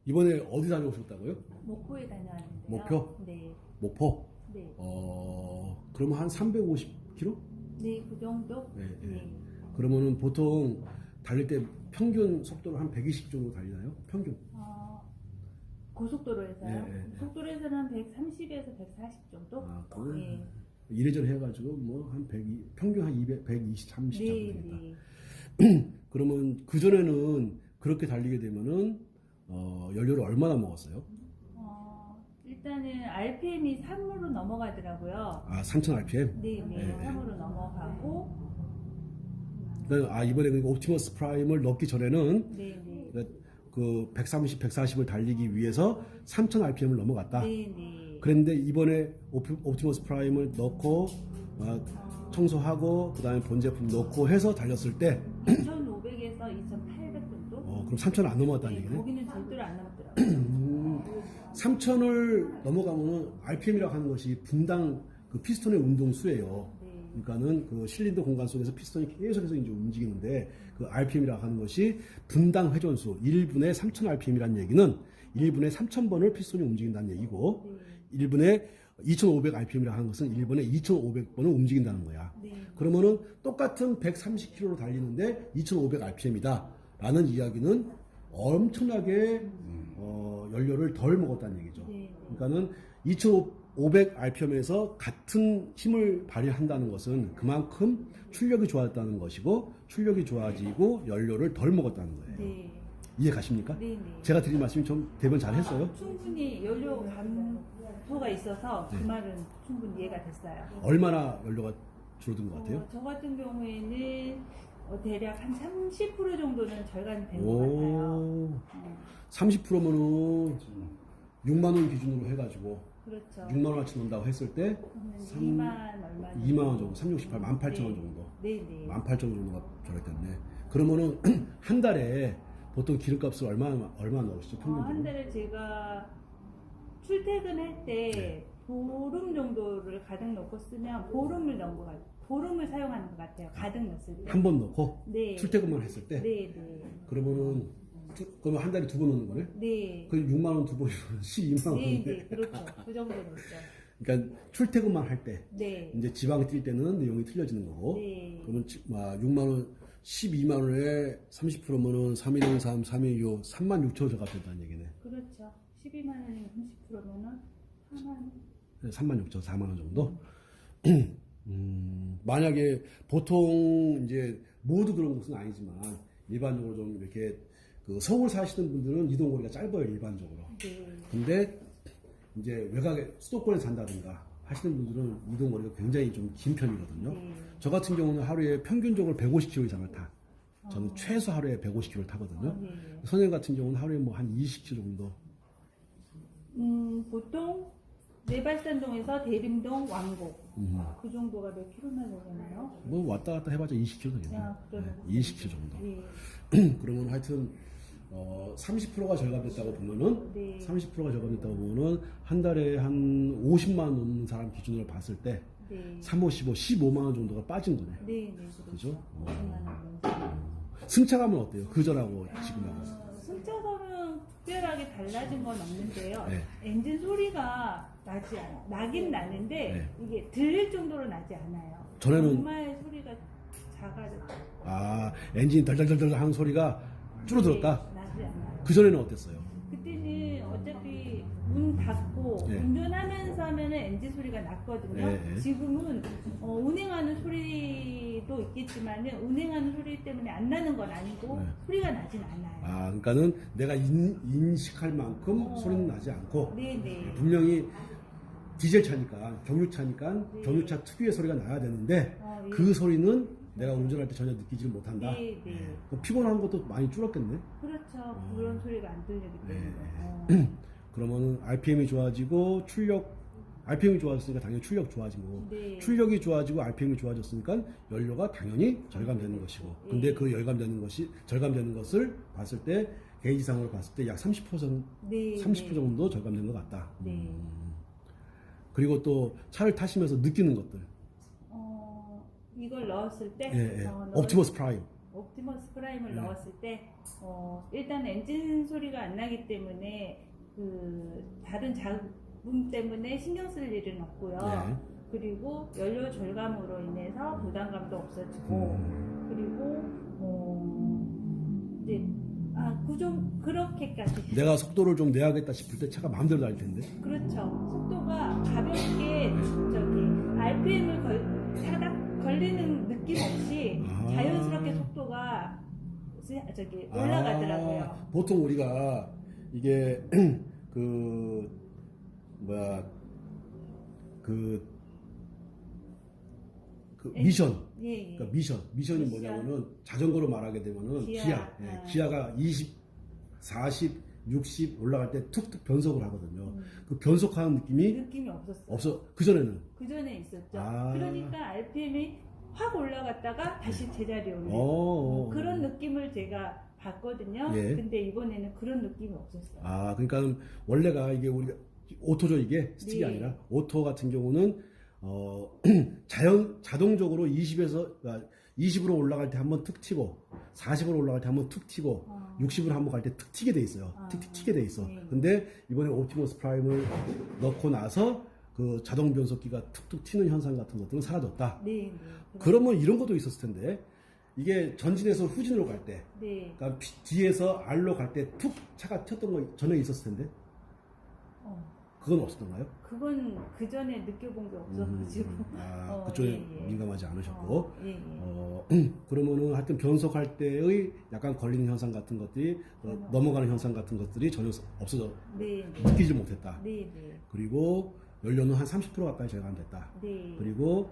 이번에 어디 다녀오셨다고요? 목포에 다녀왔는데요. 목표? 네. 목포? 네. 그러면 한 350km? 네, 그 정도? 네, 네. 네. 그러면은 보통 달릴 때 평균 속도는 한 120 정도 달리나요? 평균? 고속도로에서요? 네, 네. 고속도로에서는 130에서 140 정도? 그건 네. 이래저래 해가지고 뭐 한 100, 평균 한 200, 120, 30 정도 네, 되겠다. 네. 그러면 그전에는 그렇게 달리게 되면은 연료를 얼마나 먹었어요? 일단은 RPM이 3으로 넘어가더라고요. 3000 RPM? 네, 네. 3으로 넘어가고. 이번에 그 옵티머스 프라임을 넣기 전에는 네, 네. 그 130, 140을 달리기 위해서 3000 RPM을 넘어갔다. 네, 네. 그런데 이번에 옵티머스 프라임을 넣고 청소하고 그다음에 본 제품 넣고 해서 달렸을 때 2500에서 2800 정도? 그럼 3000을 안 넘어갔다는 네, 얘기네. 거기는 절대로 안 넘었더라고요. 3000을 넘어가면 RPM이라고 하는 것이 분당 그 피스톤의 운동수예요. 네. 그러니까는 그 실린더 공간 속에서 피스톤이 계속해서 이제 움직이는데 그 RPM이라고 하는 것이 분당 회전수 1분에 3000 RPM이라는 얘기는 1분에 3000번을 피스톤이 움직인다는 얘기고 네. 1분에 2500 RPM이라고 하는 것은 1분에 2500번을 움직인다는 거야. 네. 그러면은 똑같은 130km로 달리는데 2500 RPM이다 라는 이야기는 엄청나게 연료를 덜 먹었다는 얘기죠. 네. 그러니까는 2500 RPM에서 같은 힘을 발휘한다는 것은 그만큼 출력이 좋았다는 것이고 출력이 좋아지고 연료를 덜 먹었다는 거예요. 네. 이해 가십니까? 네, 네. 제가 드린 말씀이 좀 대변 잘 했어요? 충분히 연료 감소가 있어서 그 말은 충분히 이해가 됐어요. 얼마나 연료가 줄어든 것 같아요? 저 같은 경우에는 대략 한 30% 정도는 절감이 된 것 같아요. 30%면은 6만 원 기준으로 해가지고 그렇죠. 6만 원어치 넣는다고 했을 때 2만 얼마 2만 원 정도, 368, 18,000원 정도. 네, 네. 18,000원 정도가 절약됐네. 그러면은 한 달에 보통 기름값을 얼마 넣으시죠? 평균적으로? 한 달에 제가 출퇴근할 때 네. 보름 정도를 가득 넣고 쓰면 보름을 넣은 것 같아요. 보름을 사용하는 것 같아요. 가득 넣었을 때. 한 번 넣고 네. 출퇴근만 했을 때 네, 네. 그러면은 그러면 한 달에 두 번 넣는 거네? 네. 그 6만 원 두 번이면 12만 네, 원인데. 네. 그렇죠. 그 정도 넣었죠. 그러니까 출퇴근만 할 때 네. 이제 지방 뛸 때는 내용이 틀려지는 거고 네. 그러면 6만 원 12만 원에 30%면은 3113, 3165, 36,000원 적합된다는 얘기네. 그렇죠. 12만 원이면 30%면은 4만 36,000, 4만 원 정도. 만약에 보통 이제 모두 그런 것은 아니지만 일반적으로 좀 이렇게 그 서울 사시는 분들은 이동거리가 짧아요 일반적으로. 네. 근데 이제 외곽에 수도권에 산다든가 하시는 분들은 이동거리가 굉장히 좀 긴 편이거든요. 네. 저 같은 경우는 하루에 평균적으로 150km 이상을 타. 저는 최소 하루에 150km를 타거든요. 네. 선생님 같은 경우는 하루에 뭐 한 20km 정도. 보통 내발산동에서 대림동 왕복 그 정도가 몇 킬로나 되나요? 뭐 왔다 갔다 해봤자 20km 되겠네요. 야, 그러네. 20km 정도. 네. 그러면 하여튼 30%가 절감됐다고 보면은 네. 30%가 절감됐다고 보면은 한 달에 한 50만 원 넘는 사람 기준으로 봤을 때 네. 3, 5, 15, 15만 원 정도가 빠진 거네. 네, 네. 그죠? 50만 원 정도. 승차감은 어때요? 그전하고 지금하고. 승차감은 특별하게 달라진 건 없는데요. 네. 엔진 소리가 나지 않아. 나긴 나는데 네. 이게 들릴 정도로 나지 않아요. 전에는- 정말 소리가 작아졌다. 엔진이 덜덜덜덜 하는 소리가 줄어들었다. 네, 나지 않아요. 그전에는 어땠어요? 그때는 어차피 문 닫고 네. 운전하면서 하면은 엔진 소리가 났거든요. 네. 지금은 운행하는 소리도 있겠지만은 운행하는 소리 때문에 안 나는 건 아니고 네. 소리가 나진 않아요. 그러니까는 내가 인식할 만큼 소리는 나지 않고 네네. 분명히 디젤 차니까 경유차니까 네. 경유차 특유의 소리가 나야 되는데 예. 그 소리는 내가 운전할 때 전혀 느끼지를 못한다. 네, 네. 그럼 피곤한 것도 많이 줄었겠네. 그렇죠. 그런 소리가 안 들리기 때문에. 네. 그러면은 RPM이 좋아지고 RPM이 좋아졌으니까 당연히 출력 좋아지고 네. 출력이 좋아지고 RPM이 좋아졌으니까 연료가 당연히 절감되는 것이고 근데 네. 그 절감되는 것을 봤을 때 게이지상으로 봤을 때 약 30% 정도, 네, 30% 네. 정도 절감된 것 같다. 네. 그리고 또 차를 타시면서 느끼는 것들. 이걸 넣었을 때 옵티머스 프라임. 옵티머스 프라임을 네. 넣었을 때 일단 엔진 소리가 안 나기 때문에 그 다른 잡음 때문에 신경 쓸 일은 없고요. 네. 그리고 연료 절감으로 인해서 부담감도 없어지고 그리고 이제 좀 그렇게까지 내가 속도를 좀 내야겠다 싶을 때 차가 마음대로 달릴 텐데. 그렇죠. 속도가 가볍게 저기 RPM을 타닥 걸리는 느낌 없이 아. 자연스럽게 속도가 저기 올라가더라고요. 보통 우리가 이게 그 뭐야 그 미션. 예, 예. 그러니까 미션이 미션. 뭐냐면은 자전거로 말하게 되면은 기아. 예, 기아가 20, 40, 60 올라갈 때 툭툭 변속을 하거든요. 그 변속하는 느낌이 없었어요. 없어. 그 전에는. 그 전에 있었죠. 아. 그러니까 RPM이 확 올라갔다가 다시 제자리에 오는 그런 느낌을 제가 봤거든요. 예. 근데 이번에는 그런 느낌이 없었어요. 그러니까 원래가 이게 우리가 오토죠, 이게 스틱이 네. 아니라 오토 같은 경우는 자동적으로 20으로 올라갈 때 한번 툭 튀고 40으로 올라갈 때 한번 툭 튀고 60으로 한번 갈 때 툭 튀게 돼 있어요. 툭 튀게 돼 있어. 네. 근데 이번에 옵티머스 프라임을 넣고 나서 그 자동 변속기가 툭툭 튀는 현상 같은 것들은 사라졌다. 네, 네. 그러면 이런 것도 있었을 텐데 이게 전진에서 후진으로 갈 때, 네. 그러니까 뒤에서 R로 갈 때 툭 차가 튀었던 거 전에 있었을 텐데 그건 없었던가요? 그건 그 전에 느껴본 게 없어가지고. 그쪽에 예, 예. 민감하지 않으셨고. 예, 예. 그러면은 하여튼 변속할 때의 약간 걸리는 현상 같은 것들이 넘어가는 현상 같은 것들이 전혀 없어져 네, 네. 느끼지 못했다. 네, 네. 그리고 연료는 한 30% 가까이 절감됐다. 네. 그리고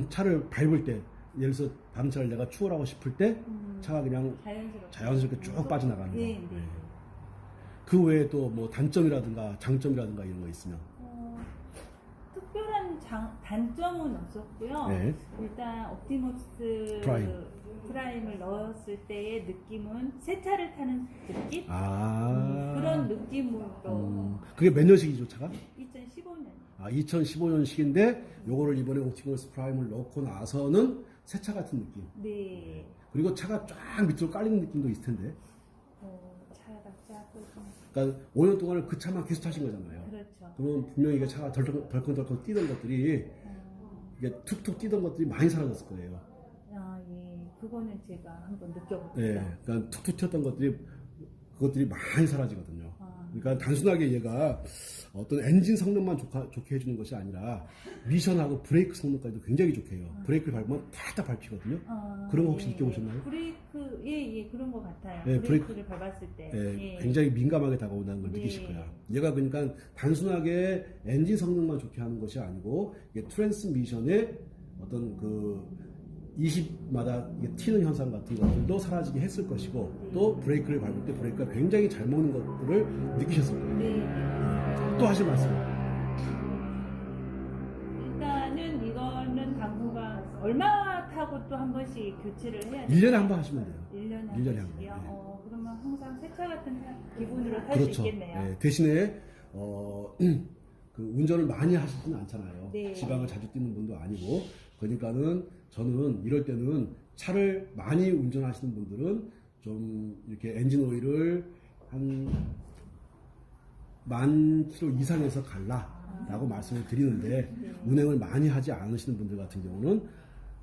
차를 밟을 때 예를 들어서 다른 차를 내가 추월하고 싶을 때 차가 그냥 자연스럽게 쭉 빠져나가는 거. 네, 네. 그 외에 또 뭐 단점이라든가 장점이라든가 이런 거 있으면. 특별한 단점은 없었고요. 네. 일단 옵티머스 프라임을 넣었을 때의 느낌은 새 차를 타는 느낌? 그런 느낌으로. 그게 몇 년식이죠, 차가? 2015년. 2015년식인데 요거를 이번에 옵티머스 프라임을 넣고 나서는 새 차 같은 느낌. 네. 그리고 차가 쫙 밑으로 깔리는 느낌도 있을 텐데. 차가 조금. 그러니까 5년 동안을 그 차만 계속 타신 거잖아요. 그렇죠. 그러면 분명히 이게 차가 덜컹덜컹 뛰던 것들이 이게 툭툭 뛰던 것들이 많이 사라졌을 거예요. 예. 그거는 제가 한번 느껴봤어요. 네, 그러니까 툭툭 튀었던 그것들이 많이 사라지거든요. 그러니까 단순하게 얘가 어떤 엔진 성능만 좋게 해주는 것이 아니라 미션하고 브레이크 성능까지도 굉장히 좋게 해요. 브레이크를 밟으면 탁탁 밟히거든요. 그런 거 혹시 느껴보셨나요? 브레이크, 예, 그런 것 같아요. 네, 브레이크를 밟았을 때. 예, 굉장히 민감하게 다가온다는 걸 느끼실 거야. 얘가 그러니까 단순하게 엔진 성능만 좋게 하는 것이 아니고 이게 트랜스미션의 어떤 그 20마다 튀는 현상 같은 것들도 사라지게 했을 것이고 또 브레이크를 밟을 때 브레이크가 굉장히 잘 먹는 것들을 느끼셨을 거예요. 네. 또 하실 말씀. 일단은 이거는 당분간 얼마 타고 또 한 번씩 교체를 해야 돼요? 1년에 한 번 하시면 돼요. 1년에 한 1년에 한 번씩이요? 번. 그러면 항상 새 차 같은 기분으로 탈 수 그렇죠. 있겠네요. 예, 대신에 그 운전을 많이 하시지는 않잖아요. 네. 지방을 자주 뛰는 분도 아니고 그러니까는 저는 이럴 때는 차를 많이 운전하시는 분들은 좀 이렇게 엔진 오일을 한 10,000km 이상에서 갈라라고 말씀을 드리는데 운행을 많이 하지 않으시는 분들 같은 경우는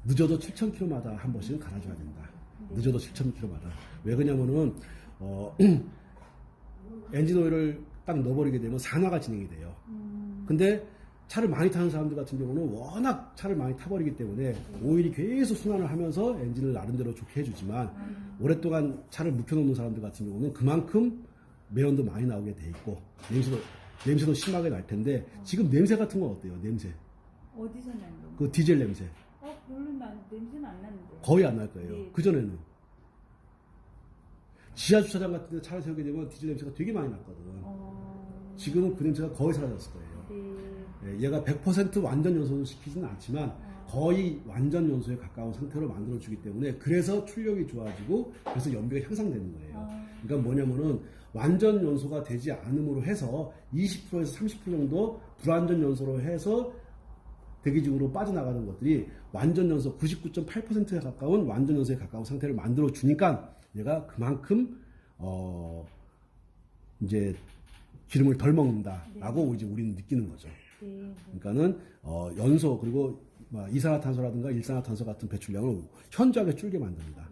늦어도 7,000km마다 한 번씩은 갈아줘야 된다. 늦어도 7,000km마다. 왜 그러냐면은 엔진 오일을 딱 넣어버리게 되면 산화가 진행이 돼요. 근데 차를 많이 타는 사람들 같은 경우는 워낙 차를 많이 타버리기 때문에 오일이 계속 순환을 하면서 엔진을 나름대로 좋게 해주지만 오랫동안 차를 묵혀놓는 사람들 같은 경우는 그만큼 매연도 많이 나오게 돼 있고 냄새도 심하게 날 텐데 지금 냄새 같은 건 어때요? 냄새. 어디서 나는? 그 디젤 냄새. 별로 냄새는 안 나는데. 거의 안 날 거예요. 네. 그전에는. 지하 주차장 같은 데 차를 세우게 되면 디젤 냄새가 되게 많이 났거든. 지금은 그 냄새가 거의 사라졌을 거예요. 예, 얘가 100% 완전 연소를 시키지는 않지만 거의 완전 연소에 가까운 상태로 만들어주기 때문에 그래서 출력이 좋아지고 그래서 연비가 향상되는 거예요. 그러니까 뭐냐면은 완전 연소가 되지 않음으로 해서 20%에서 30% 정도 불완전 연소로 해서 대기중으로 빠져나가는 것들이 완전 연소 99.8%에 가까운 완전 연소에 가까운 상태를 만들어 주니까 얘가 그만큼 이제 기름을 덜 먹는다라고 이제 우리는 느끼는 거죠. 네. 그러니까는 연소 그리고 이산화탄소라든가 일산화탄소 같은 배출량을 현저하게 줄게 만듭니다.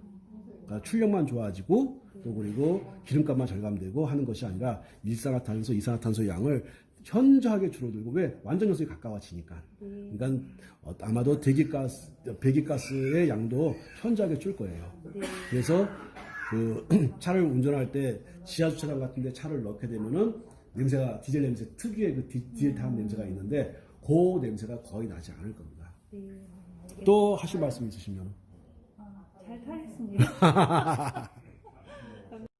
그러니까 출력만 좋아지고 또 그리고 기름값만 절감되고 하는 것이 아니라 일산화탄소, 이산화탄소 양을 현저하게 줄어들고 왜 완전 연소에 가까워지니까. 그러니까 아마도 배기가스의 양도 현저하게 줄 거예요. 그래서 그 차를 운전할 때 지하 주차장 같은 데 차를 넣게 되면은 냄새가 디젤 냄새 특유의 그 디젤 타는 냄새가 있는데 그 냄새가 거의 나지 않을 겁니다. 또 하실 말씀 있으시면 잘 타겠습니다.